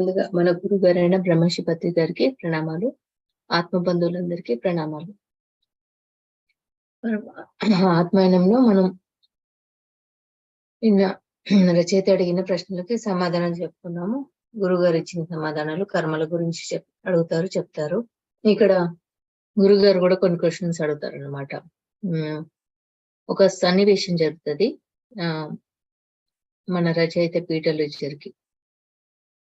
ముందుగా మన గురువు గారైన బ్రహ్మర్షి పత్రి గారికి ప్రణామాలు. ఆత్మబంధువులందరికీ ప్రణామాలు. ఆత్మాయనంలో మనం నిన్న రచయిత అడిగిన ప్రశ్నలకి సమాధానం చెప్పుకున్నాము. గురుగారు ఇచ్చిన సమాధానాలు కర్మల గురించి చెప్తారు. ఇక్కడ గురుగారు కూడా కొన్ని క్వశ్చన్స్ అడుగుతారు అనమాట. ఒక సన్నివేశం జరుగుతుంది మన రచయిత పీటర్ లిడ్జర్కి.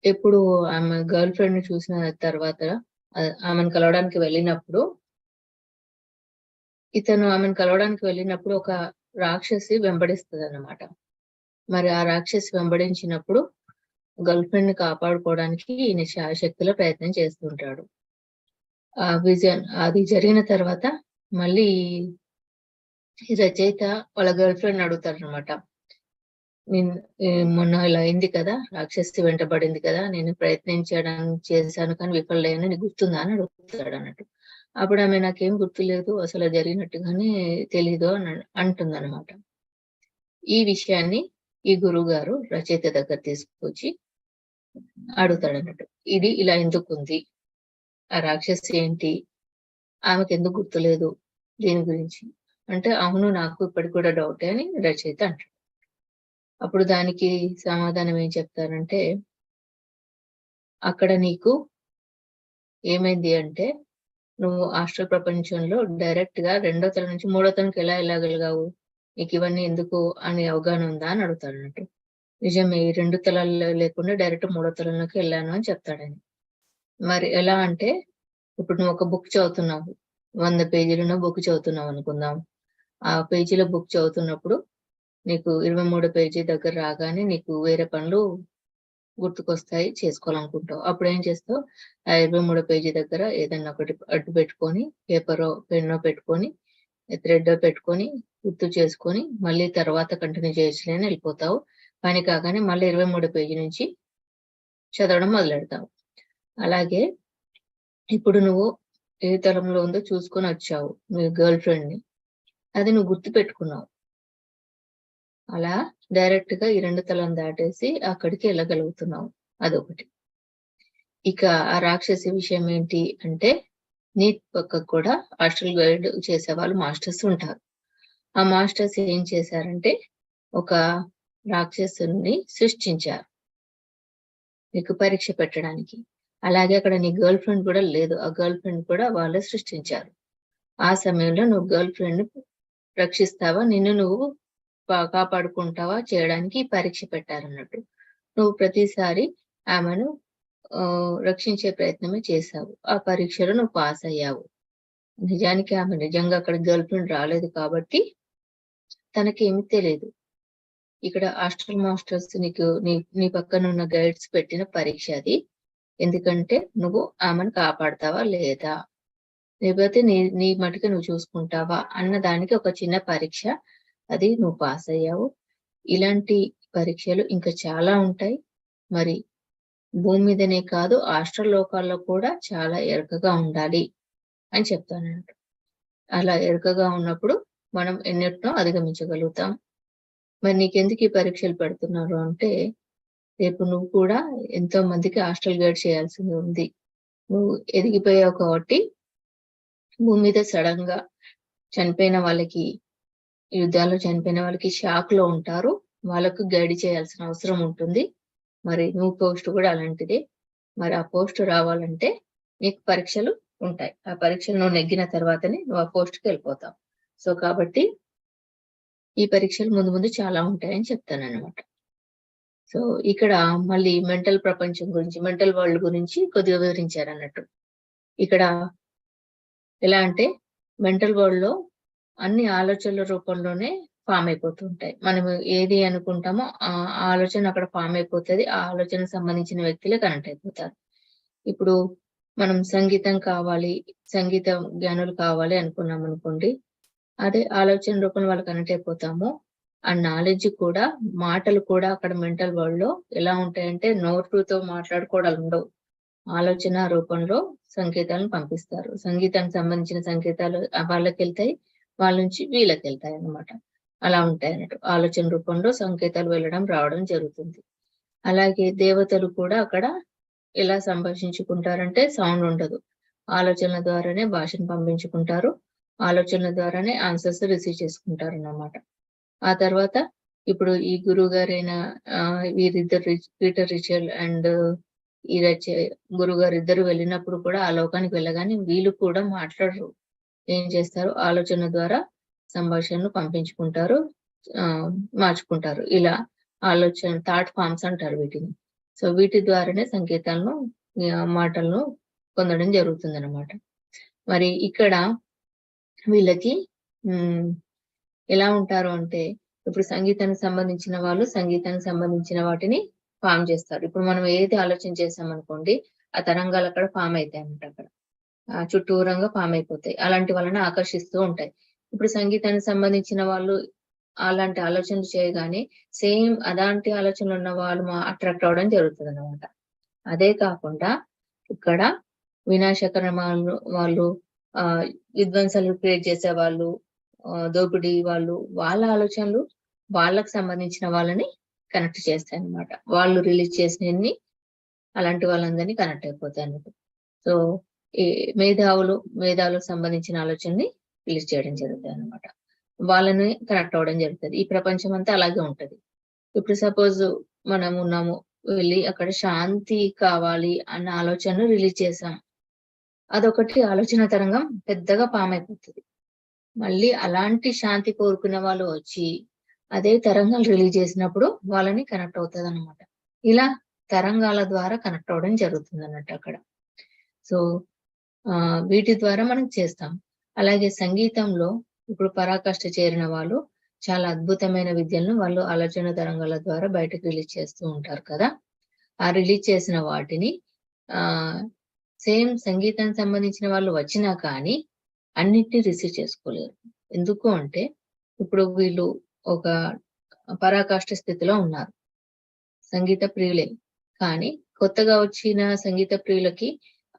ఎప్పుడు ఆమె గర్ల్ ఫ్రెండ్ ని చూసిన తర్వాత ఆమెను కలవడానికి వెళ్ళినప్పుడు ఆమెను కలవడానికి వెళ్ళినప్పుడు ఒక రాక్షసి వెంబడిస్తుంది అన్నమాట. మరి ఆ రాక్షసి వెంబడించినప్పుడు గర్ల్ ఫ్రెండ్ ని కాపాడుకోవడానికి ఈయన శాయశక్తుల ప్రయత్నం చేస్తుంటాడు. అది జరిగిన తర్వాత మళ్ళీ రచయిత వాళ్ళ గర్ల్ ఫ్రెండ్ అడుగుతారు అనమాట. మొన్న ఇలా అయింది కదా, రాక్షసి వెంటబడింది కదా, నేను ప్రయత్నించడానికి చేశాను కానీ విఫలయ్యాను, నీకు గుర్తుందా అని అడుగుతాడు అన్నట్టు. అప్పుడు ఆమె నాకేం గుర్తులేదు, అసలు జరిగినట్టుగానే తెలీదు అని అంటుందన్నమాట. ఈ విషయాన్ని ఈ గురువు గారు రచయిత దగ్గర తీసుకొచ్చి అడుగుతాడు అన్నట్టు. ఇది ఇలా ఎందుకుంది, ఆ రాక్షసి ఏంటి, ఆమెకు ఎందుకు గుర్తులేదు దీని గురించి అంటే, అవును నాకు ఇప్పటికి కూడా డౌటే అని రచయిత అంటాడు. అప్పుడు దానికి సమాధానం ఏం చెప్తారంటే, అక్కడ నీకు ఏమైంది అంటే, నువ్వు ఆస్ట్రల్ ప్రపంచంలో డైరెక్ట్ గా రెండో తల నుంచి మూడో తలకి ఎలా వెళ్ళగలిగావు, నీకు ఇవన్నీ ఎందుకు అని అవగాహన ఉందా అని అడుగుతాడు అన్నట్టు. నిజమే, ఈ రెండు తలల్లో లేకుండా డైరెక్ట్ మూడో తలంలోకి వెళ్ళాను అని చెప్తాడని. మరి ఎలా అంటే, ఇప్పుడు నువ్వు ఒక బుక్ చదువుతున్నావు, 100 పేజీలున్న బుక్ చదువుతున్నావు అనుకుందాం. ఆ పేజీలో బుక్ చదువుతున్నప్పుడు నీకు 23 పేజీ దగ్గర రాగానే నీకు వేరే పనులు గుర్తుకొస్తాయి, చేసుకోవాలనుకుంటావు. అప్పుడు ఏం చేస్తావు, ఆ 23 పేజీ దగ్గర ఏదన్నా ఒకటి అడ్డు పెట్టుకొని, పేపరో పెన్నో పెట్టుకొని, థ్రెడ్ పెట్టుకొని గుర్తు చేసుకొని మళ్ళీ తర్వాత కంటిన్యూ చేయొచ్చులే అని వెళ్ళిపోతావు. పని కాగానే మళ్ళీ 23 పేజీ నుంచి చదవడం మొదలెడతావు. అలాగే ఇప్పుడు నువ్వు ఏ తలంలో ఉందో చూసుకొని వచ్చావు మీ గర్ల్ ఫ్రెండ్ ని, అది నువ్వు గుర్తు పెట్టుకున్నావు. అలా డైరెక్ట్ గా ఈ రెండు తలను దాటేసి అక్కడికి వెళ్ళగలుగుతున్నావు, అదొకటి. ఇక ఆ రాక్షసి విషయం ఏంటి అంటే, నీ పక్కకు కూడా ఆస్ట్రల్ గైడ్ చేసే వాళ్ళు మాస్టర్స్ ఉంటారు. ఆ మాస్టర్స్ ఏం చేశారంటే, ఒక రాక్షసుని సృష్టించారు నీకు పరీక్ష పెట్టడానికి. అలాగే అక్కడ నీ గర్ల్ ఫ్రెండ్ కూడా లేదు, ఆ గర్ల్ ఫ్రెండ్ కూడా వాళ్ళే సృష్టించారు. ఆ సమయంలో నువ్వు గర్ల్ ఫ్రెండ్ రక్షిస్తావా, నిన్ను నువ్వు కాపాడుకుంటావా చేయడానికి పరీక్ష పెట్టారన్నట్టు. నువ్వు ప్రతిసారి ఆమెను రక్షించే ప్రయత్నమే చేశావు. ఆ పరీక్షలో నువ్వు పాస్ అయ్యావు. నిజానికి ఆమె నిజంగా అక్కడ గర్ల్ ఫ్రెండ్ రాలేదు కాబట్టి తనకేమీ తెలియదు. ఇక్కడ ఆస్ట్రల్ మాస్టర్స్ నీ పక్కన ఉన్న గైడ్స్ పెట్టిన పరీక్ష అది. ఎందుకంటే నువ్వు ఆమెను కాపాడతావా లేదా, లేకపోతే నీ మటుకు నువ్వు చూసుకుంటావా అన్న దానికి ఒక చిన్న పరీక్ష అది. నువ్వు పాస్ అయ్యావు. ఇలాంటి పరీక్షలు ఇంకా చాలా ఉంటాయి. మరి భూమి మీదనే కాదు, ఆస్ట్రల్ లోకాల్లో కూడా చాలా ఎరుకగా ఉండాలి అని చెప్తానంట. అలా ఎరుకగా ఉన్నప్పుడు మనం ఎన్నిటినో అధిగమించగలుగుతాం. మరి నీకెందుకు ఈ పరీక్షలు పెడుతున్నారు అంటే, రేపు నువ్వు కూడా ఎంతో మందికి ఆస్ట్రల్ గైడ్ చేయాల్సింది ఉంది. నువ్వు ఎదిగిపోయావు కాబట్టి భూమి మీద సడన్ గా చనిపోయిన వాళ్ళకి, యుద్ధాల్లో చనిపోయిన వాళ్ళకి షాక్ లో ఉంటారు, వాళ్ళకు గైడ్ చేయాల్సిన అవసరం ఉంటుంది. మరి నువ్వు పోస్ట్ కూడా అలాంటిదే. మరి ఆ పోస్ట్ రావాలంటే నీకు పరీక్షలు ఉంటాయి. ఆ పరీక్షలు నువ్వు నెగ్గిన తర్వాతనే నువ్వు ఆ పోస్ట్కి వెళ్ళిపోతావు. సో కాబట్టి ఈ పరీక్షలు ముందు ముందు చాలా ఉంటాయని చెప్తానన్నమాట. సో ఇక్కడ మళ్ళీ మెంటల్ ప్రపంచం గురించి, మెంటల్ వరల్డ్ గురించి కొద్దిగా వివరించారు అన్నట్టు. ఇక్కడ ఎలా అంటే, మెంటల్ వరల్డ్ లో అన్ని ఆలోచనల రూపంలోనే ఫామ్ అయిపోతూ ఉంటాయి. మనం ఏది అనుకుంటామో ఆ ఆలోచన అక్కడ ఫామ్ అయిపోతుంది. ఆ ఆలోచనకు సంబంధించిన వ్యక్తులే కనెక్ట్ అయిపోతారు. ఇప్పుడు మనం సంగీతం కావాలి, సంగీత జ్ఞానులు కావాలి అనుకున్నాం అనుకోండి, అదే ఆలోచన రూపంలో వాళ్ళు కనెక్ట్ అయిపోతామో, ఆ నాలెడ్జ్ కూడా, మాటలు కూడా అక్కడ మెంటల్ వరల్డ్ లో ఎలా ఉంటాయంటే, నోటుతో మాట్లాడుకోవడాలు ఉండవు, ఆలోచన రూపంలో సంకేతాలను పంపిస్తారు. సంగీతానికి సంబంధించిన సంకేతాలు వాళ్ళకి వెళ్తాయి, వాళ్ళ నుంచి వీళ్ళకి వెళ్తాయి అన్నమాట. అలా ఉంటాయి అన్నట్టు. ఆలోచన రూపంలో సంకేతాలు వెళ్ళడం రావడం జరుగుతుంది. అలాగే దేవతలు కూడా అక్కడ ఎలా సంభాషించుకుంటారంటే సౌండ్ ఉండదు. ఆలోచనల ద్వారానే భాషను పంపించుకుంటారు. ఆలోచనల ద్వారానే ఆన్సర్స్ రిసీవ్ చేసుకుంటారన్నమాట. ఆ తర్వాత ఇప్పుడు ఈ గురువుగారైన వీరిద్దరు పీటర్ రిచర్డ్ అండ్ ఈ గురువుగారు ఇద్దరు వెళ్ళినప్పుడు కూడా ఆ లోకానికి వెళ్ళగానే వీళ్ళు కూడా మాట్లాడరు. ఏం చేస్తారు? ఆలోచన ద్వారా సంభాషణను పంపించుకుంటారు, మార్చుకుంటారు. ఇలా ఆలోచన థాట్ ఫార్మ్స్ అంటారు వీటిని. సో వీటి ద్వారానే సంకేతాలను మాటలను పొందడం జరుగుతుందన్నమాట. మరి ఇక్కడ వీళ్ళకి ఎలా ఉంటారు అంటే, ఇప్పుడు సంగీతానికి సంబంధించిన వాళ్ళు సంగీతానికి సంబంధించిన వాటిని ఫామ్ చేస్తారు. ఇప్పుడు మనం ఏది ఆలోచన చేసామనుకోండి, ఆ తరంగాలు అక్కడ ఫామ్ అవుతాయి అన్నమాట. అక్కడ చుట్టూరంగా ఫామ్ అయిపోతాయి. అలాంటి వాళ్ళని ఆకర్షిస్తూ ఉంటాయి. ఇప్పుడు సంగీతానికి సంబంధించిన వాళ్ళు అలాంటి ఆలోచనలు చేయగానే సేమ్ అలాంటి ఆలోచనలు ఉన్న వాళ్ళు అట్రాక్ట్ అవ్వడం జరుగుతుంది అనమాట. అదే కాకుండా ఇక్కడ వినాశకరమాలు వాళ్ళు విధ్వంసాలు క్రియేట్ చేసే వాళ్ళు, దోపిడీ వాళ్ళు, వాళ్ళ ఆలోచనలు వాళ్ళకు సంబంధించిన వాళ్ళని కనెక్ట్ చేస్తాయి అన్నమాట. వాళ్ళు రిలీజ్ చేసినన్ని అలాంటి వాళ్ళందరినీ కనెక్ట్ అయిపోతాయి అన్నట్టు. సో ఈ మేధావులకు సంబంధించిన ఆలోచనని రిలీజ్ చేయడం జరుగుతుంది అన్నమాట. వాళ్ళని కనెక్ట్ అవ్వడం జరుగుతుంది. ఈ ప్రపంచం అంతా అలాగే ఉంటది. ఇప్పుడు సపోజ్ మనం ఉన్నాము, వెళ్ళి అక్కడ శాంతి కావాలి అన్న ఆలోచనను రిలీజ్ చేసాం. అదొకటి ఆలోచన తరంగం పెద్దగా ఫామ్ అయిపోతుంది. మళ్ళీ అలాంటి శాంతి కోరుకునే వాళ్ళు వచ్చి అదే తరంగాలు రిలీజ్ చేసినప్పుడు వాళ్ళని కనెక్ట్ అవుతుంది అన్నమాట. ఇలా తరంగాల ద్వారా కనెక్ట్ అవ్వడం జరుగుతుంది అన్నట్టు అక్కడ. సో వీటి ద్వారా మనం చేస్తాం. అలాగే సంగీతంలో ఇప్పుడు పరాకాష్ఠ చేరిన వాళ్ళు చాలా అద్భుతమైన విద్యలను వాళ్ళు ఆలోచన తరంగాల ద్వారా బయటకు రిలీజ్ చేస్తూ ఉంటారు కదా. ఆ రిలీజ్ చేసిన వాటిని సేమ్ సంగీతానికి సంబంధించిన వాళ్ళు వచ్చినా కానీ అన్నిటినీ రిసీవ్ చేసుకోలేరు. ఎందుకు అంటే ఇప్పుడు వీళ్ళు ఒక పరాకాష్ఠ స్థితిలో ఉన్నారు, సంగీత ప్రియులే. కానీ కొత్తగా వచ్చిన సంగీత ప్రియులకి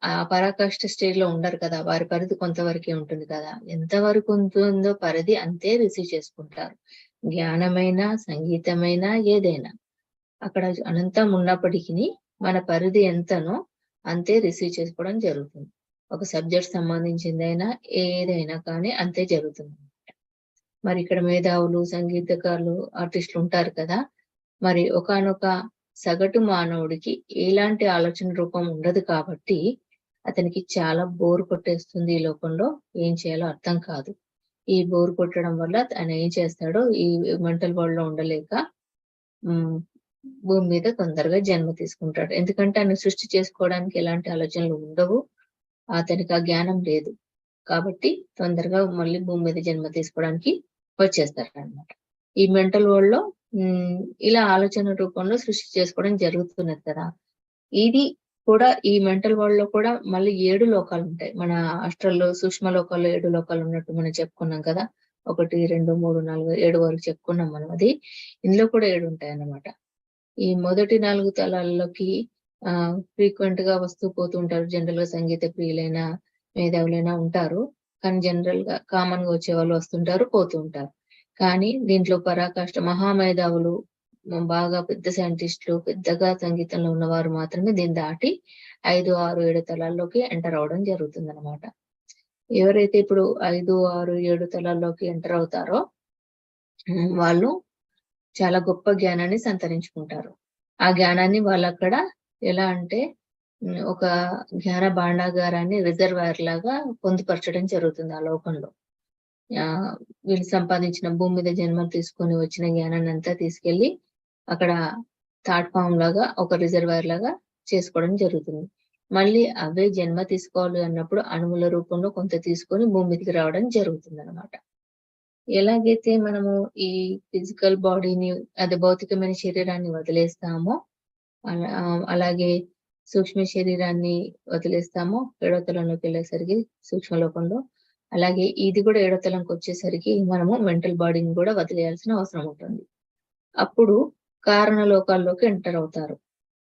ఆ పరాకాష్ఠ స్టేజ్ లో ఉండరు కదా, వారి పరిధి కొంతవరకే ఉంటుంది కదా. ఎంతవరకు ఉంటుందో పరిధి అంతే రిసీవ్ చేసుకుంటారు. జ్ఞానమైనా సంగీతమైనా ఏదైనా అక్కడ అనంతం ఉన్నప్పటికీ మన పరిధి ఎంతనో అంతే రిసీవ్ చేసుకోవడం జరుగుతుంది. ఒక సబ్జెక్ట్ సంబంధించిందైనా ఏదైనా కానీ అంతే జరుగుతుంది. మరి ఇక్కడ మేధావులు, సంగీతకారులు, ఆర్టిస్టులు ఉంటారు కదా. మరి ఒకానొక సగటు మానవుడికి ఎలాంటి ఆలోచన రూపం ఉండదు కాబట్టి అతనికి చాలా బోర్ కొట్టేస్తుంది. ఈ లోకంలో ఏం చేయాలో అర్థం కాదు. ఈ బోర్ కొట్టడం వల్ల ఆయన ఏం చేస్తాడో, ఈ మెంటల్ వరల్డ్ లో ఉండలేక భూమి మీద తొందరగా జన్మ తీసుకుంటాడు. ఎందుకంటే ఆయన సృష్టి చేసుకోవడానికి ఎలాంటి ఆలోచనలు ఉండవు, అతనికి ఆ జ్ఞానం లేదు. కాబట్టి తొందరగా మళ్ళీ భూమి మీద జన్మ తీసుకోవడానికి వచ్చేస్తారు అనమాట. ఈ మెంటల్ వరల్డ్ లో ఇలా ఆలోచన రూపంలో సృష్టి చేసుకోవడం జరుగుతున్నది కదా. ఇది కూడా ఈ మెంటల్ వరల్డ్ లో కూడా మళ్ళీ 7 లోకాలు ఉంటాయి. మన అస్ట్రల్లో సూక్ష్మ లోకాల్లో 7 లోకాలు ఉన్నట్టు మనం చెప్పుకున్నాం కదా. 1, 2, 3, 4, 7 వరకు చెప్పుకున్నాం మనం. అది ఇందులో కూడా 7 ఉంటాయి అన్నమాట. ఈ మొదటి 4 తలాల్లోకి ఫ్రీక్వెంట్ గా వస్తూ పోతూ ఉంటారు. జనరల్ గా సంగీత ప్రియులైన, మేధావులైనా ఉంటారు. కానీ జనరల్ గా కామన్ గా వచ్చే వాళ్ళు వస్తుంటారు, పోతూ ఉంటారు. కానీ దీంట్లో పరాకాష్ఠ మహామేధావులు, బాగా పెద్ద సైంటిస్టులు, పెద్దగా సంగీతంలో ఉన్నవారు మాత్రమే దీన్ని దాటి 5, 6, 7 తలాల్లోకి ఎంటర్ అవడం జరుగుతుంది అనమాట. ఎవరైతే ఇప్పుడు 5, 6, 7 తలాల్లోకి ఎంటర్ అవుతారో వాళ్ళు చాలా గొప్ప జ్ఞానాన్ని సంతరించుకుంటారు. ఆ జ్ఞానాన్ని వాళ్ళు అక్కడ ఎలా అంటే ఒక జ్ఞాన భాండాగారాన్ని రిజర్వాయర్ లాగా పొందుపరచడం జరుగుతుంది ఆ లోకంలో. వీళ్ళు సంపాదించిన భూమి మీద జన్మ తీసుకొని వచ్చిన జ్ఞానాన్ని అంతా తీసుకెళ్లి అక్కడ థాట్ ఫామ్ లాగా ఒక రిజర్వాయర్ లాగా చేసుకోవడం జరుగుతుంది. మళ్ళీ అవే జన్మ తీసుకోవాలి అన్నప్పుడు అణువుల రూపంలో కొంత తీసుకొని భూమి మీదకి రావడం జరుగుతుంది అనమాట. ఎలాగైతే మనము ఈ ఫిజికల్ బాడీని, అదే భౌతికమైన శరీరాన్ని వదిలేస్తామో అలాగే సూక్ష్మ శరీరాన్ని వదిలేస్తామో 7వ తలంలోకి వెళ్ళేసరికి సూక్ష్మ లోకంలో, అలాగే ఇది కూడా 7వ తలంకి వచ్చేసరికి మనము మెంటల్ బాడీని కూడా వదిలేయాల్సిన అవసరం ఉంటుంది. అప్పుడు కారణ లోకాల్లోకి ఎంటర్ అవుతారు.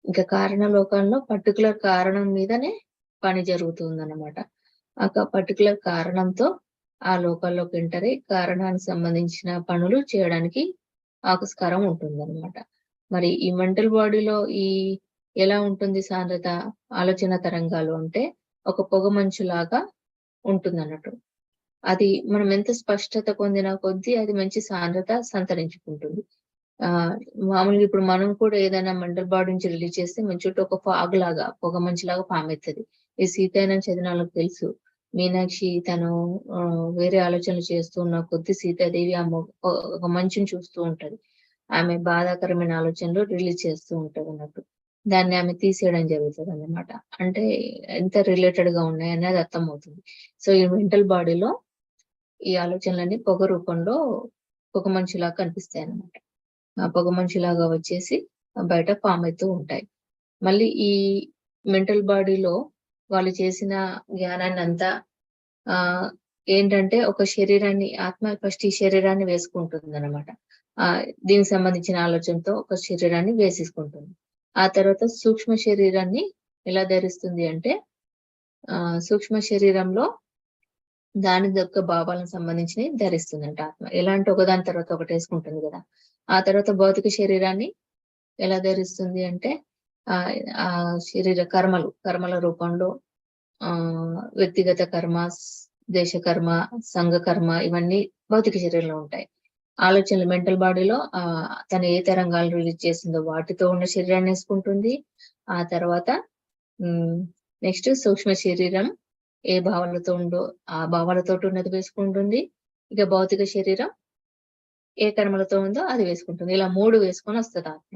ఇంకా కారణ లోకాల్లో పర్టికులర్ కారణం మీదనే పని జరుగుతుందన్నమాట. ఆ పర్టికులర్ కారణంతో ఆ లోకాల్లోకి ఎంటర్ అయ్యి కారణానికి సంబంధించిన పనులు చేయడానికి ఆస్కారం ఉంటుందన్నమాట. మరి ఈ మెంటల్ బాడీలో ఈ ఎలా ఉంటుంది సాంద్రత ఆలోచన తరంగాలు అంటే ఒక పొగ మంచులాగా ఉంటుందన్నట్టు. అది మనం ఎంత స్పష్టత పొందిన కొద్దీ అది మంచి సాంద్రత సంతరించుకుంటుంది. మామూలుగా ఇప్పుడు మనం కూడా ఏదైనా మెంటల్ బాడీ నుంచి రిలీజ్ చేస్తే మన చుట్టూ ఒక ఫాగ్ లాగా, పొగ మంచులాగా ఫామ్ అయితది. ఈ సీతాయనం చదివిన వాళ్ళకి తెలుసు. మీనాక్షి తను వేరే ఆలోచనలు చేస్తూ ఉన్న కొద్దీ సీతాదేవి ఒక మంచుని చూస్తూ ఉంటది. ఆమె బాధాకరమైన ఆలోచనలు రిలీజ్ చేస్తూ ఉంటదన్నట్టు. దాన్ని ఆమె తీసేయడం జరుగుతదన్నమాట. అంటే ఎంత రిలేటెడ్ గా ఉన్నాయనేది అర్థమవుతుంది. సో, ఈ మెంటల్ బాడీలో ఈ ఆలోచనలన్నీ పొగ రూపంలో పొగ మంచులాగా కనిపిస్తాయన్నమాట. ఆ పొగ మంచులాగా వచ్చేసి బయట ఫామ్ అయితూ ఉంటాయి. మళ్ళీ ఈ మెంటల్ బాడీలో వాళ్ళు చేసిన జ్ఞానాన్నంతా ఆహ్, ఏంటంటే ఒక శరీరాన్ని ఆత్మ ఫస్ట్ ఈ శరీరాన్ని వేసుకుంటుందన్నమాట. దీనికి సంబంధించిన ఆలోచనతో ఒక శరీరాన్ని వేసేసుకుంటుంది. ఆ తర్వాత సూక్ష్మ శరీరాన్ని ఎలా ధరిస్తుంది అంటే సూక్ష్మ శరీరంలో దాని యొక్క భావాలకు సంబంధించినవి ధరిస్తుందంట ఆత్మ. ఎలా అంటే ఒకదాని తర్వాత ఒకటి వేసుకుంటుంది కదా! ఆ తర్వాత భౌతిక శరీరాన్ని ఎలా ధరిస్తుంది అంటే శరీర కర్మల రూపంలో వ్యక్తిగత కర్మ, దేశ కర్మ, సంఘ కర్మ ఇవన్నీ భౌతిక శరీరంలో ఉంటాయి. ఆలోచనలు మెంటల్ బాడీలో తను ఏ తరంగాలు రిలీజ్ చేసిందో వాటితో ఉన్న శరీరాన్ని వేసుకుంటుంది. ఆ తర్వాత నెక్స్ట్ సూక్ష్మ శరీరం ఏ భావాలతో ఉందో ఆ భావాలతోటి ఉన్నది వేసుకుంటుంది. ఇక భౌతిక శరీరం ఏ కర్మలతో ఉందో అది వేసుకుంటుంది. ఇలా 3 వేసుకొని వస్తది ఆత్మ.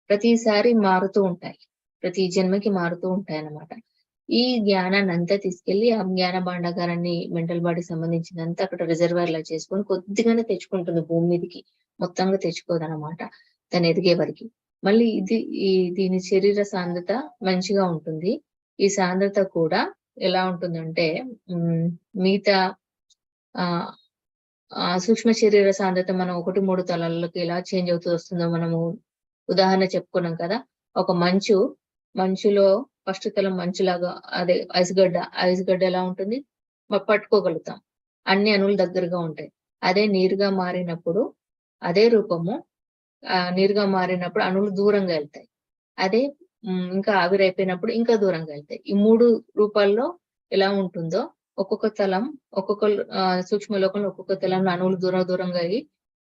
ప్రతిసారి మారుతూ ఉంటాయి. ప్రతి జన్మకి మారుతూ ఉంటాయన్నమాట. ఈ జ్ఞానాన్ని అంతా తీసుకెళ్లి ఆ జ్ఞాన భాండాగారాన్ని మెంటల్ బాడీకి సంబంధించినంతా అక్కడ రిజర్వాయర్ లా చేసుకొని కొద్దిగానే తెచ్చుకుంటుంది భూమి మీదకి. మొత్తంగా తెచ్చుకోదన్నమాట తను ఎదిగే వరకి. మళ్ళీ దీని శరీర సాంద్రత మంచిగా ఉంటుంది. ఈ సాంద్రత కూడా ఎలా ఉంటుందంటే మిగతా సూక్ష్మ శరీర సాంద్రత మనం 1, 3 తలాలకి ఎలా చేంజ్ అవుతూ వస్తుందో మనము ఉదాహరణ చెప్పుకున్నాం కదా! ఒక మంచులో ఫస్ట్ తలం మంచులాగా అదే ఐస్ గడ్డ ఎలా ఉంటుంది? పట్టుకోగలుగుతాం. అన్ని అణువులు దగ్గరగా ఉంటాయి. అదే నీరుగా మారినప్పుడు అదే రూపము నీరుగా మారినప్పుడు అణువులు దూరంగా వెళ్తాయి. అదే ఇంకా ఆవిరైపోయినప్పుడు ఇంకా దూరంగా వెళ్తాయి. ఈ 3 రూపాల్లో ఎలా ఉంటుందో ఒక్కొక్క తలం సూక్ష్మ లోకంలో ఒక్కొక్క తలంలో అణువులు దూరంగా అయ్యి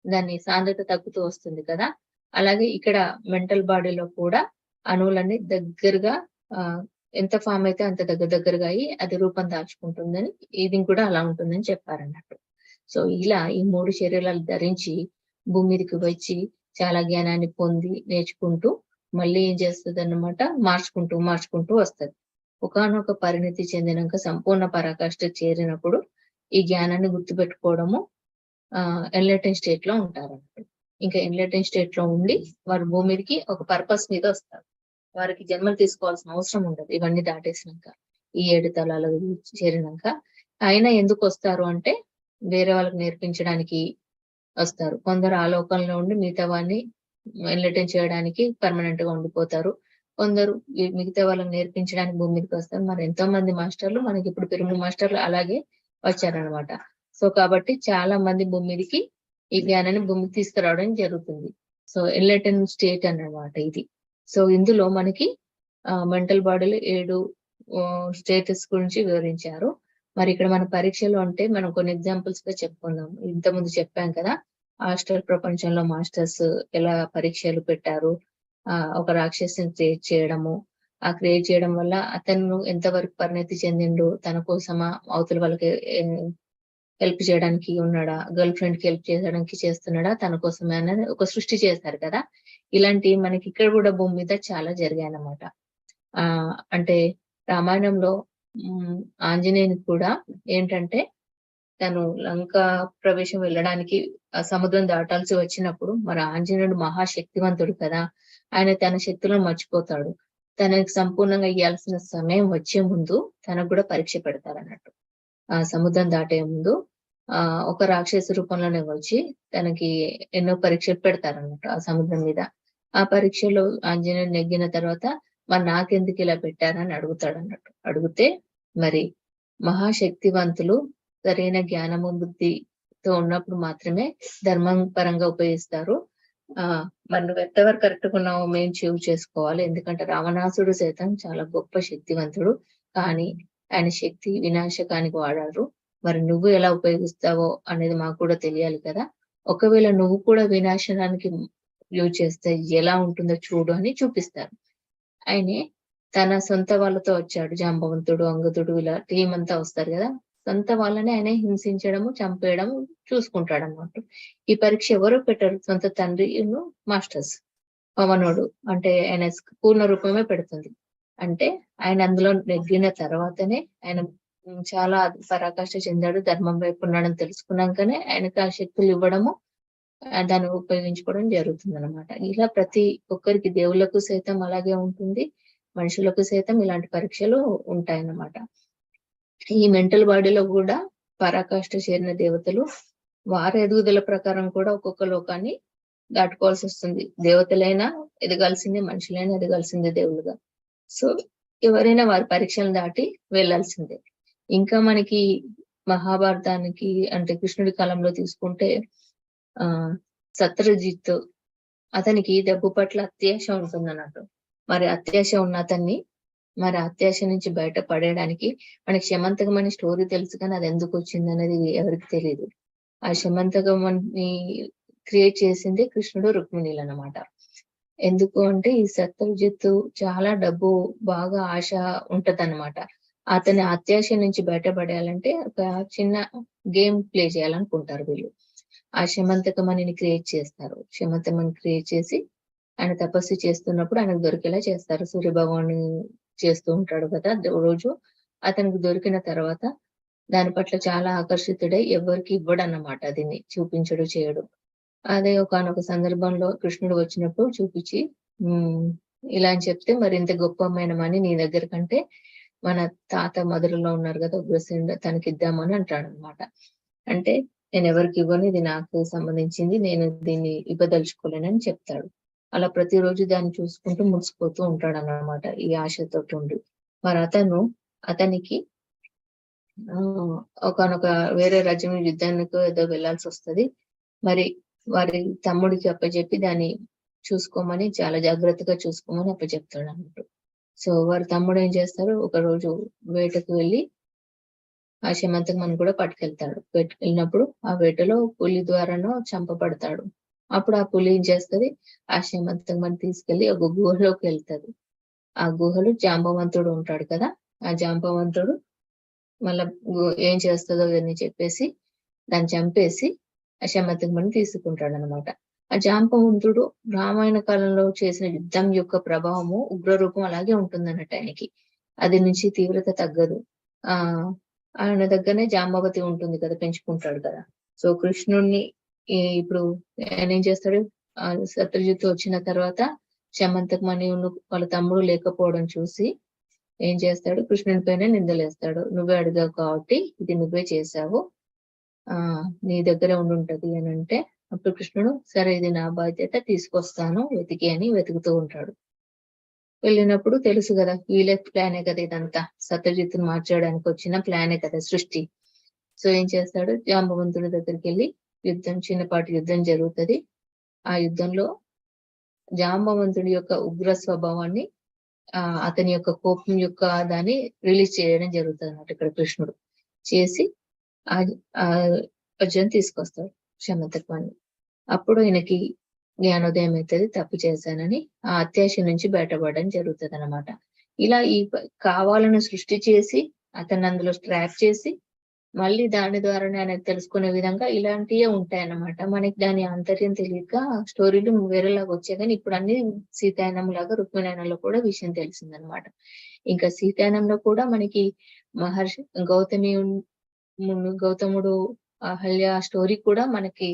దాని సాంద్రత తగ్గుతూ వస్తుంది కదా! అలాగే ఇక్కడ మెంటల్ బాడీలో కూడా అణువులన్నీ దగ్గరగా ఎంత ఫామ్ అయితే అంత దగ్గరగా అయ్యి అది రూపం దాల్చుకుంటుందని ఇది కూడా అలా ఉంటుందని చెప్పారన్నట్టు. సో, ఇలా ఈ 3 శరీరాలు ధరించి భూమి మీదకి వచ్చి చాలా జ్ఞానాన్ని పొంది నేర్చుకుంటూ మళ్ళీ ఏం చేస్తదన్నమాట మార్చుకుంటూ వస్తది. ఒకానొక పరిణితి చెందినాక సంపూర్ణ పరాకాష్ఠకు చేరినప్పుడు ఈ జ్ఞానాన్ని గుర్తుపెట్టుకోవడము ఎన్లైటెన్ స్టేట్ లో ఉంటారన్నట్టు. ఇంకా ఎన్లైటెన్ స్టేట్ లో ఉండి వారు భూమి మీదకి ఒక పర్పస్ మీద వస్తారు. వారికి జన్మలు తీసుకోవాల్సిన అవసరం ఉండదు ఇవన్నీ దాటేసినాక. ఈ 7 తలాలు చేరినాక. అయినా ఎందుకు వస్తారు అంటే వేరే వాళ్ళకి నేర్పించడానికి వస్తారు. కొందరు ఆ లోకంలో ఉండి మిగతా వారిని ఎన్లైటెన్ చేయడానికి పర్మనెంట్ గా ఉండిపోతారు. కొందరు మిగతా వాళ్ళని నేర్పించడానికి భూమి మీదకి వస్తారు. మరి ఎంతో మంది మాస్టర్లు మనకి ఇప్పుడు పెరుగు మాస్టర్లు అలాగే వచ్చారనమాట. సో కాబట్టి చాలా మంది భూమి మీదకి ఈ జ్ఞానాన్ని భూమికి తీసుకురావడం జరుగుతుంది. సో ఎన్లైటెన్ స్టేట్ అన్నమాట ఇది. సో ఇందులో మనకి మెంటల్ బాడీలో 7 స్టేటస్ గురించి వివరించారు. మరి ఇక్కడ మన పరీక్షలో అంటే మనం కొన్ని ఎగ్జాంపుల్స్ గా చెప్పుకుందాం. ఇంతకుముందు చెప్పాం కదా! హాస్టల్ ప్రపంచంలో మాస్టర్స్ ఎలా పరీక్షలు పెట్టారు. ఒక రాక్షసుని క్రియేట్ చేయడము. క్రియేట్ చేయడం వల్ల అతను ఎంతవరకు పరిణతి చెందిండు, తన కోసమా అవతల వాళ్ళకి హెల్ప్ చేయడానికి ఉన్నాడా, గర్ల్ ఫ్రెండ్ కి హెల్ప్ చేయడానికి చేస్తున్నాడా, తన కోసమే అనేది ఒక సృష్టి చేశారు కదా! ఇలాంటి మనకి ఇక్కడ కూడా భూమి మీద చాలా జరిగాయన్నమాట. అంటే రామాయణంలో ఆంజనేయునికి కూడా ఏంటంటే తను లంకా ప్రవేశం వెళ్ళడానికి సముద్రం దాటాల్సి వచ్చినప్పుడు మరి ఆంజనేయుడు మహాశక్తివంతుడు కదా! ఆయన తన శక్తులను మర్చిపోతాడు. తనకి సంపూర్ణంగా ఇయ్యాల్సిన సమయం వచ్చే ముందు తనకు కూడా పరీక్ష పెడతారన్నట్టు. సముద్రం దాటే ముందు ఒక రాక్షసి రూపంలోనే వచ్చి తనకి ఎన్నో పరీక్షలు పెడతారన్నట్టు ఆ సముద్రం మీద. ఆ పరీక్షలో ఆంజనేయుడు నెగ్గిన తర్వాత మరి నాకెందుకు ఇలా పెట్టారని అడుగుతాడన్నట్టు. అడిగితే మరి మహాశక్తివంతులు సరైన జ్ఞానము బుద్ధితో ఉన్నప్పుడు మాత్రమే ధర్మం పరంగా ఉపయోగిస్తారు. మరి నువ్వు ఎంతవరకు కరెక్ట్గా ఉన్నావో మేము చూవ్ చేసుకోవాలి. ఎందుకంటే రావణాసుడు సైతం చాలా గొప్ప శక్తివంతుడు. కానీ ఆయన శక్తి వినాశకానికి వాడారు. మరి నువ్వు ఎలా ఉపయోగిస్తావో అనేది మాకు కూడా తెలియాలి కదా! ఒకవేళ నువ్వు కూడా వినాశనానికి యూజ్ చేస్తే ఎలా ఉంటుందో చూడు అని చూపిస్తారు. ఆయనే తన సొంత వాళ్ళతో వచ్చాడు. జాంబవంతుడు, అంగదుడు ఇలా టీమ్ అంతా వస్తారు గదా! సొంత వాళ్ళని ఆయనే హింసించడము, చంపేయడం చూసుకుంటాడన్నమాట. ఈ పరీక్ష ఎవరు పెట్టరు. సొంత తండ్రిను, మాస్టర్స్. పవనుడు అంటే ఆయన పూర్ణ రూపమే పెడుతుంది. అంటే ఆయన అందులో నెగ్గిన తర్వాతనే ఆయన చాలా పరాకాష్ఠ చెందాడు. ధర్మం వైపు ఉన్నాడని తెలుసుకున్నాకనే ఆయనకు ఆ శక్తులు ఇవ్వడము, దాన్ని ఉపయోగించుకోవడం జరుగుతుందన్నమాట. ఇలా ప్రతి ఒక్కరికి దేవుళ్ళకు సైతం అలాగే ఉంటుంది. మనుషులకు సైతం ఇలాంటి పరీక్షలు ఉంటాయన్నమాట. ఈ మెంటల్ బాడీలో కూడా పరాకాష్ఠ చేరిన దేవతలు వారి ఎదుగుదల ప్రకారం కూడా ఒక్కొక్క లోకాన్ని దాటుకోవాల్సి వస్తుంది. దేవతలైనా ఎదగాల్సిందే, మనుషులైనా ఎదగాల్సిందే దేవుళ్ళుగా. సో ఎవరైనా వారి పరీక్షలను దాటి వెళ్లాల్సిందే. ఇంకా మనకి మహాభారతానికి అంటే కృష్ణుడి కాలంలో తీసుకుంటే సత్రజిత్ అతనికి డబ్బు పట్ల అత్యాశ ఉంటుందన్నట్టు. మరి అత్యాశ ఉన్న అతన్ని మరి అత్యాశ నుంచి బయట పడేయడానికి మనకి శమంతకం అనే స్టోరీ తెలుసు, కానీ అది ఎందుకు వచ్చింది అనేది ఎవరికి తెలియదు. ఆ శమంతకం క్రియేట్ చేసింది కృష్ణుడు, రుక్మిణీలు అన్నమాట. ఎందుకు అంటే ఈ సత్రజిత్తు చాలా డబ్బు బాగా ఆశ ఉంటదన్నమాట. అతని అత్యాశ నుంచి బయటపడేయాలంటే ఒక చిన్న గేమ్ ప్లే చేయాలనుకుంటారు వీళ్ళు. ఆ శమంతకమణిని క్రియేట్ చేస్తారు. శమంతకమణి క్రియేట్ చేసి ఆయన తపస్సు చేస్తున్నప్పుడు ఆయనకు దొరికేలా చేస్తారు. సూర్య భగవాను చేస్తూ ఉంటాడు కదా రోజు. అతనికి దొరికిన తర్వాత దాని పట్ల చాలా ఆకర్షితుడై ఎవరికి ఇవ్వడన్నమాట. దీన్ని చూపించడు, చేయడు. అదే ఒకానొక సందర్భంలో కృష్ణుడు వచ్చినప్పుడు చూపించి ఇలా అని చెప్తే, మరి ఇంత గొప్పమైన మణి నీ దగ్గర కంటే మన తాత మధురలో ఉన్నారు కదా ఉగ్రసేనుడు, తనకిద్దామని అంటాడనమాట. అంటే నేను ఎవరికి ఇవ్వను, ఇది నాకు సంబంధించింది, నేను దీన్ని ఇవ్వదలుచుకోలేనని చెప్తాడు. అలా ప్రతిరోజు దాన్ని చూసుకుంటూ మురిసిపోతూ ఉంటాడు అన్నమాట ఈ ఆశతో ఉండి. మరి అతనికి ఒకనొక వేరే రాజ్యం యుద్ధానికి ఏదో వెళ్లాల్సి వస్తది. మరి వారి తమ్ముడికి అప్పచెప్పి దాన్ని చూసుకోమని, చాలా జాగ్రత్తగా చూసుకోమని అప్పచెప్తాడు అన్నట్టు. సో వారి తమ్ముడు ఏం చేస్తారు, ఒక రోజు వేటకు వెళ్ళి ఆ శమంతకమణి కూడా పట్టుకెళ్తాడు. వెళ్ళినప్పుడు ఆ వేటలో పులి ద్వారానో చంపబడతాడు. అప్పుడు ఆ పులి ఏం చేస్తది, ఆ శమంతకమణి తీసుకెళ్లి ఒక గుహలోకి వెళ్తది. ఆ గుహలో జాంబవంతుడు ఉంటాడు కదా, ఆ జాంబవంతుడు మళ్ళా ఏం చేస్తుందో అని చెప్పేసి దాన్ని చంపేసి ఆ శమంతకమణి తీసుకుంటాడు అనమాట. ఆ జాంబవంతుడు రామాయణ కాలంలో చేసిన యుద్ధం యొక్క ప్రభావము, ఉగ్రరూపం అలాగే ఉంటుందన్నట్టు ఆయనకి. అది నుంచి తీవ్రత తగ్గదు. ఆయన దగ్గరనే జాంబవతి ఉంటుంది కదా, పెంచుకుంటాడు కదా. సో కృష్ణుణ్ణి ఇప్పుడు ఆయన ఏం చేస్తాడు, సత్రజిత్తు వచ్చిన తర్వాత శమంతకమణి వాళ్ళ తమ్ముడు లేకపోవడం చూసి ఏం చేస్తాడు, కృష్ణుని పైన నిందలేస్తాడు. నువ్వే అడిగావు కాబట్టి ఇది నువ్వే చేశావు, నీ దగ్గరే ఉండుంటది అని అంటే, అప్పుడు కృష్ణుడు సరే ఇది నా బాధ్యత, తీసుకొస్తాను వెతికి అని వెతుకుతూ ఉంటాడు. వెళ్ళినప్పుడు తెలుసు కదా వీళ్ళ ప్లానే కదా ఇదంతా, సత్యజిత్తును మార్చడానికి వచ్చిన ప్లానే కదా సృష్టి. సో ఏం చేస్తాడు, జాంబవంతుడి దగ్గరికి వెళ్ళి చిన్నపాటి యుద్ధం జరుగుతుంది. ఆ యుద్ధంలో జాంబవంతుడి యొక్క ఉగ్ర స్వభావాన్ని, అతని యొక్క కోపం యొక్క దాన్ని రిలీజ్ చేయడం జరుగుతుంది అన్నమాట. ఇక్కడ కృష్ణుడు చేసి ఆ వజ్రం తీసుకొస్తాడు శమంతకమణి. అప్పుడు ఈయనకి జ్ఞానోదయం అవుతుంది, తప్పు చేశానని ఆ అత్యాశ నుంచి బయటపడడం జరుగుతుంది అనమాట. ఇలా కావాలని సృష్టి చేసి అతన్ని అందులో ట్రాప్ చేసి మళ్ళీ దాని ద్వారానే ఆయనకు తెలుసుకునే విధంగా ఇలాంటివే ఉంటాయన్నమాట. మనకి దాని ఆంతర్యం తెలియక స్టోరీలు వేరేలాగా వచ్చాయి, కానీ ఇప్పుడు అన్ని సీతాయనం లాగా రుక్మిణయనంలో కూడా విషయం తెలిసిందనమాట. ఇంకా సీతాయనంలో కూడా మనకి మహర్షి గౌతముడు అహల్య స్టోరీ కూడా మనకి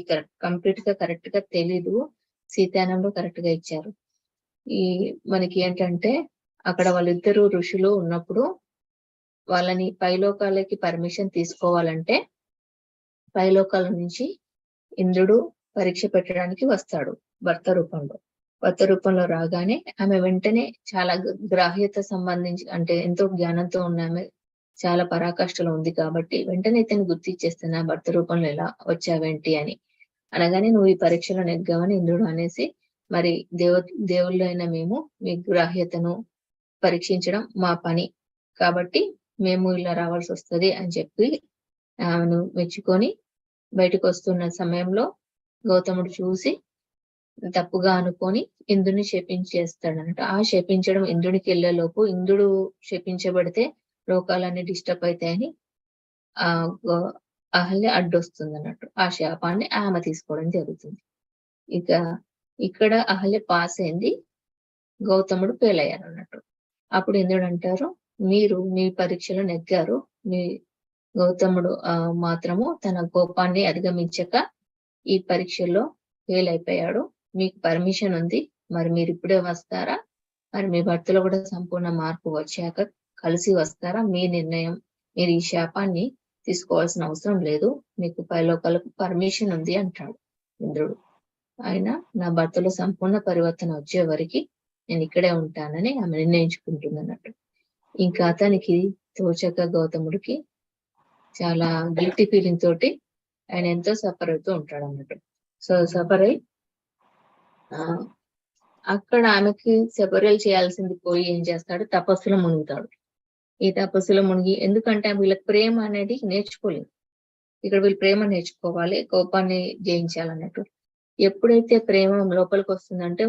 కంప్లీట్ గా కరెక్ట్ గా తెలీదు. సీతాయనంలో కరెక్ట్ గా ఇచ్చారు. మనకి ఏంటంటే అక్కడ వాళ్ళిద్దరు ఋషులు ఉన్నప్పుడు వాళ్ళని పైలోకాలకి పర్మిషన్ తీసుకోవాలంటే పైలోకాల నుంచి ఇంద్రుడు పరీక్ష పెట్టడానికి వస్తాడు భర్త రూపంలో రాగానే ఆమె వెంటనే చాలా గ్రాహ్యత సంబంధించి అంటే ఎంతో జ్ఞానంతో ఉన్న ఆమె చాలా పరాకాష్ఠలో ఉంది కాబట్టి వెంటనే ఇతను గుర్తిచ్చేస్తున్నా భర్త రూపంలో ఎలా వచ్చావేంటి అని. అనగానే నువ్వు ఈ పరీక్షలో నెగ్గావని ఇంద్రుడు అనేసి, మరి దేవుళ్ళైన మేము మీ గ్రాహ్యతను పరీక్షించడం మా పని. కాబట్టి మేము ఇలా రావాల్సి వస్తది అని చెప్పి ఆమెను మెచ్చుకొని బయటకు వస్తున్న సమయంలో గౌతముడు చూసి తప్పుగా అనుకొని ఇంద్రుడిని శపించేస్తాడనమాట. ఆ శపించడం ఇంద్రుడికి వెళ్ళేలోపు ఇంద్రుడు శపించబడితే లోకాలన్నీ డిస్టర్బ్ అవుతాయని ఆ అహల్య అడ్డొస్తుందన్నట్టు. ఆ శాపాన్ని ఆమె తీసుకోవడం జరుగుతుంది. ఇక ఇక్కడ అహల్య పాస్ అయింది, గౌతముడు ఫెయిల్ అయ్యారు అన్నట్టు. అప్పుడు ఇంద్రుడు అంటారు, మీరు మీ పరీక్షలో నెగ్గారు, మీ గౌతముడు మాత్రము తన కోపాన్ని అధిగమించక ఈ పరీక్షల్లో ఫెయిల్ అయిపోయాడు. మీకు పర్మిషన్ ఉంది, మరి మీరు ఇప్పుడే వస్తారా, మరి మీ భర్తలో కూడా సంపూర్ణ మార్పు వచ్చాక కలిసి వస్తారా, మీ నిర్ణయం. మీరు ఈ శాపాన్ని తీసుకోవాల్సిన అవసరం లేదు, మీకు పైలోకాలకు పర్మిషన్ ఉంది అంటాడు ఇంద్రుడు. ఆయన నా భర్తలో సంపూర్ణ పరివర్తన వచ్చే వరకు నేను ఇక్కడే ఉంటానని ఆమె నిర్ణయించుకుంటుంది అన్నట్టు. ఇంకా అతనికి తోచక గౌతముడికి చాలా గిల్టీ ఫీలింగ్ తోటి ఆయన ఎంతో సఫర్ అవుతూ ఉంటాడు అన్నట్టు. సో సఫర్ అయి అక్కడ ఆమెకి సెపరేట్ చేయాల్సింది పోయి ఏం చేస్తాడు, తపస్సులో మునుగుతాడు. ఈ తపస్సులో మునిగి, ఎందుకంటే వీళ్ళకి ప్రేమ అనేది నేర్చుకోలేదు. ఇక్కడ వీళ్ళు ప్రేమ నేర్చుకోవాలి, కోపాన్ని జయించాలన్నట్టు. ఎప్పుడైతే ప్రేమ లోపలికి వస్తుందంటే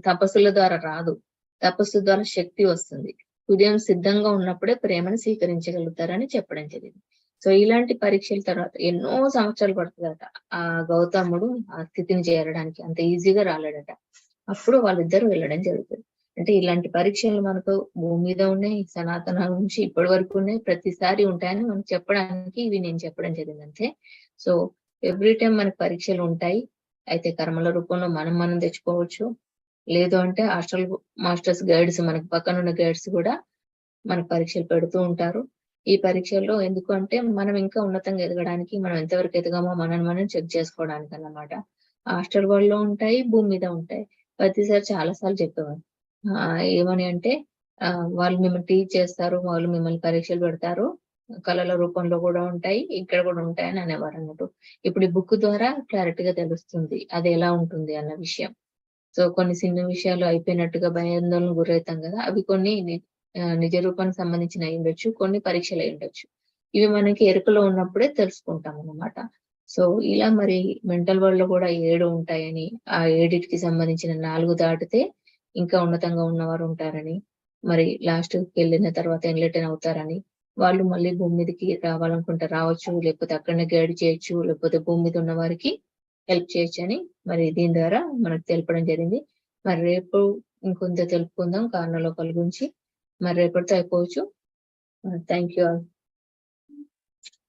తపస్సుల ద్వారా రాదు, తపస్సు ద్వారా శక్తి వస్తుంది. హృదయం సిద్ధంగా ఉన్నప్పుడే ప్రేమను స్వీకరించగలుగుతారని చెప్పడం జరిగింది. సో ఇలాంటి పరీక్షల తర్వాత ఎన్నో సంవత్సరాలు పడుతుందట ఆ గౌతముడు ఆ స్థితిని చేరడానికి. అంత ఈజీగా రాలేడట. అప్పుడు వాళ్ళిద్దరు వెళ్ళడం జరుగుతుంది. అంటే ఇలాంటి పరీక్షలు మనకు భూమి మీద ఉన్నాయి, సనాతనాల నుంచి ఇప్పటి వరకు ఉన్నాయి, ప్రతిసారి ఉంటాయని మనం చెప్పడానికి ఇవి నేను చెప్పడం జరిగింది అంతే. సో ఎవ్రీ టైం మనకు పరీక్షలు ఉంటాయి. అయితే కర్మల రూపంలో మనం తెచ్చుకోవచ్చు, లేదు అంటే హాస్టల్ మాస్టర్స్ గైడ్స్, మనకు పక్కన ఉన్న గైడ్స్ కూడా మనకు పరీక్షలు పెడుతూ ఉంటారు. ఈ పరీక్షల్లో ఎందుకు అంటే మనం ఇంకా ఉన్నతంగా ఎదగడానికి, మనం ఎంతవరకు ఎదగామో మనం చెక్ చేసుకోవడానికి అన్నమాట. హాస్టల్ వరల్డ్ ఉంటాయి, భూమి మీద ఉంటాయి. ప్రతిసారి చాలా సార్లు చెప్పేవారు ఏమని అంటే వాళ్ళు మిమ్మల్ని టీచ్ చేస్తారు, వాళ్ళు మిమ్మల్ని పరీక్షలు పెడతారు, కళల రూపంలో కూడా ఉంటాయి, ఇక్కడ కూడా ఉంటాయని అనేవారు అన్నట్టు. ఇప్పుడు ఈ బుక్ ద్వారా క్లారిటీగా తెలుస్తుంది అది ఎలా ఉంటుంది అన్న విషయం. సో కొన్ని చిన్న విషయాలు అయిపోయినట్టుగా భయాందోళన గురవుతాం కదా, అవి కొన్ని నిజ రూపానికి సంబంధించిన అయి ఉండొచ్చు, కొన్ని పరీక్షలు అయి ఉండొచ్చు. ఇవి మనకి ఎరుకలో ఉన్నప్పుడే తెలుసుకుంటాం అన్నమాట. సో ఇలా మరి మెంటల్ వరల్డ్ లో కూడా 7 ఉంటాయని, ఆ 7కి సంబంధించిన 4 దాటితే ఇంకా ఉన్నతంగా ఉన్నవారు ఉంటారని, మరి లాస్ట్ వెళ్ళిన తర్వాత ఎన్లైటన్ అవుతారని, వాళ్ళు మళ్ళీ భూమి మీదకి రావాలనుకుంటే రావచ్చు, లేకపోతే అక్కడనే గైడ్ చేయొచ్చు, లేకపోతే భూమి మీద ఉన్న వారికి హెల్ప్ చేయొచ్చు అని మరి దీని ద్వారా మనకు తెలపడం జరిగింది. మరి రేపు ఇంకొంత తెలుపుకుందాం కారణలోకాల గురించి. మరి రేపటితో అయిపోవచ్చు. Thank you all.